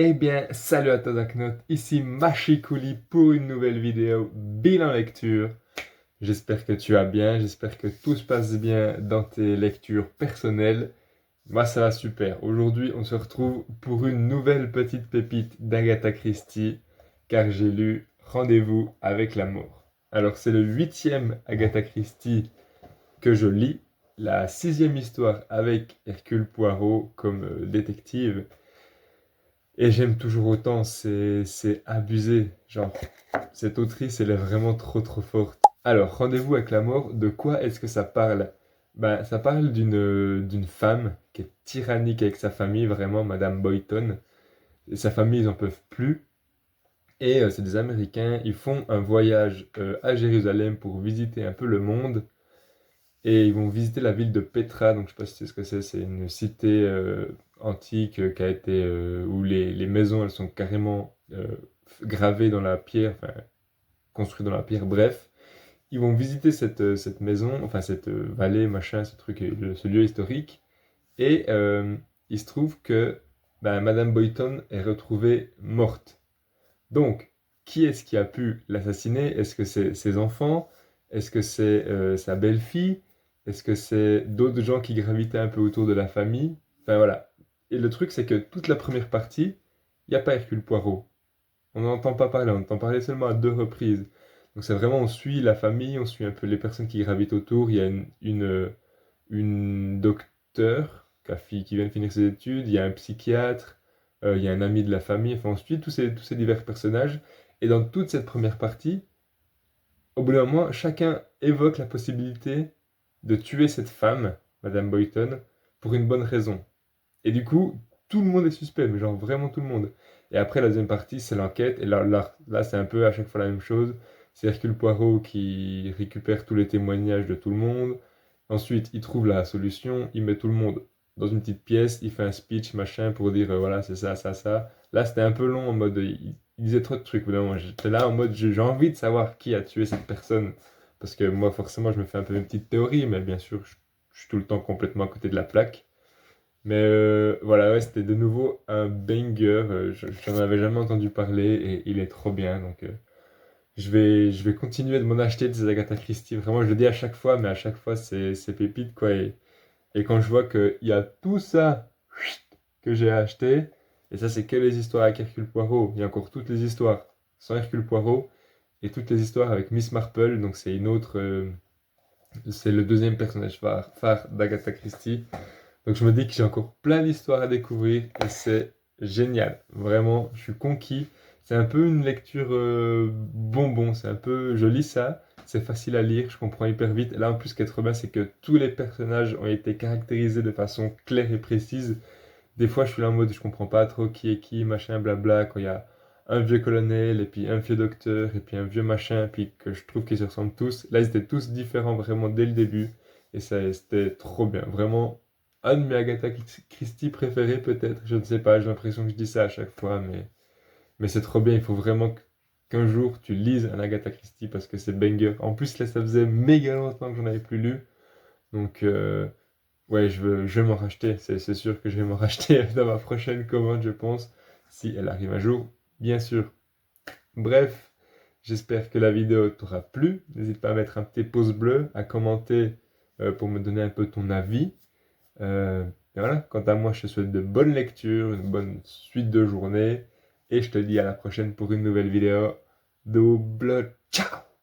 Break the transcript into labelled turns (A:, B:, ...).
A: Eh bien, salut à toi Daknot, ici Machikouli pour une nouvelle vidéo bilan lecture. J'espère que tu vas bien, j'espère que tout se passe bien dans tes lectures personnelles. Moi ça va super. Aujourd'hui on se retrouve pour une nouvelle petite pépite d'Agatha Christie, car j'ai lu Rendez-vous avec l'amour. Alors c'est le 8e Agatha Christie que je lis, la 6e histoire avec Hercule Poirot comme détective. Et j'aime toujours autant, c'est abusé. Genre, cette autrice, elle est vraiment trop forte. Alors, Rendez-vous avec la mort, de quoi est-ce que ça parle? Ben, ça parle d'une femme qui est tyrannique avec sa famille, vraiment, Madame Boyton. Et sa famille, ils en peuvent plus. Et c'est des Américains, ils font un voyage à Jérusalem pour visiter un peu le monde. Et ils vont visiter la ville de Petra, donc je sais pas si tu sais ce que c'est une cité antique qui a été, où les maisons elles sont carrément gravées dans la pierre, enfin construites dans la pierre, bref. Ils vont visiter cette maison, enfin cette vallée, machin, ce truc, ce lieu historique, et il se trouve que ben, Madame Boyton est retrouvée morte. Donc, qui est-ce qui a pu l'assassiner? Est-ce que c'est ses enfants? Est-ce que c'est sa belle-fille? Est-ce que c'est d'autres gens qui gravitaient un peu autour de la famille? Enfin voilà. Et le truc, c'est que toute la première partie, il n'y a pas Hercule Poirot. On n'entend pas parler, on entend parler seulement à deux reprises. Donc c'est vraiment, on suit la famille, on suit un peu les personnes qui gravitent autour. Il y a une docteure qui vient de finir ses études, il y a un psychiatre, il y a un ami de la famille, enfin on suit tous ces divers personnages. Et dans toute cette première partie, au bout d'un moment, chacun évoque la possibilité de tuer cette femme, Madame Boyton, pour une bonne raison. Et du coup, tout le monde est suspect, mais genre vraiment tout le monde. Et après, la deuxième partie, c'est l'enquête. Et là c'est un peu à chaque fois la même chose. C'est Hercule Poirot qui récupère tous les témoignages de tout le monde. Ensuite, il trouve la solution. Il met tout le monde dans une petite pièce. Il fait un speech, machin, pour dire voilà, c'est ça, ça, ça. Là, c'était un peu long en mode. Il disait trop de trucs. Évidemment, j'étais là en mode j'ai envie de savoir qui a tué cette personne. Parce que moi, forcément, je me fais un peu une petite théorie, mais bien sûr, je suis tout le temps complètement à côté de la plaque. Mais voilà, ouais, c'était de nouveau un banger. J'en avais jamais entendu parler et il est trop bien. Donc je vais continuer de m'en acheter de ces Agatha Christie. Vraiment, je le dis à chaque fois, mais à chaque fois, c'est pépite, quoi. Et quand je vois qu'il y a tout ça que j'ai acheté, et ça, c'est que les histoires avec Hercule Poirot. Il y a encore toutes les histoires sans Hercule Poirot et toutes les histoires avec Miss Marple. Donc c'est une autre. C'est le deuxième personnage phare d'Agatha Christie. Donc je me dis que j'ai encore plein d'histoires à découvrir et c'est génial. Vraiment, je suis conquis. C'est un peu une lecture bonbon. C'est un peu, je lis ça, c'est facile à lire, je comprends hyper vite. Et là en plus, ce qui est trop bien, c'est que tous les personnages ont été caractérisés de façon claire et précise. Des fois, je suis là en mode, je comprends pas trop qui est qui, machin, blabla, quand il y a un vieux colonel, et puis un vieux docteur, et puis un vieux machin, puis que je trouve qu'ils se ressemblent tous. Là, ils étaient tous différents vraiment dès le début, et ça, c'était trop bien. Vraiment, un de mes Agatha Christie préférés peut-être, je ne sais pas, j'ai l'impression que je dis ça à chaque fois, mais c'est trop bien, il faut vraiment qu'un jour tu lises un Agatha Christie parce que c'est banger. En plus, là, ça faisait méga longtemps que j'en avais plus lu, donc... ouais, je vais m'en racheter. C'est sûr que je vais m'en racheter dans ma prochaine commande, je pense, si elle arrive un jour, bien sûr. Bref, j'espère que la vidéo t'aura plu. N'hésite pas à mettre un petit pouce bleu, à commenter pour me donner un peu ton avis. Et voilà, quant à moi, je te souhaite de bonnes lectures, une bonne suite de journée, et je te dis à la prochaine pour une nouvelle vidéo. Double ciao!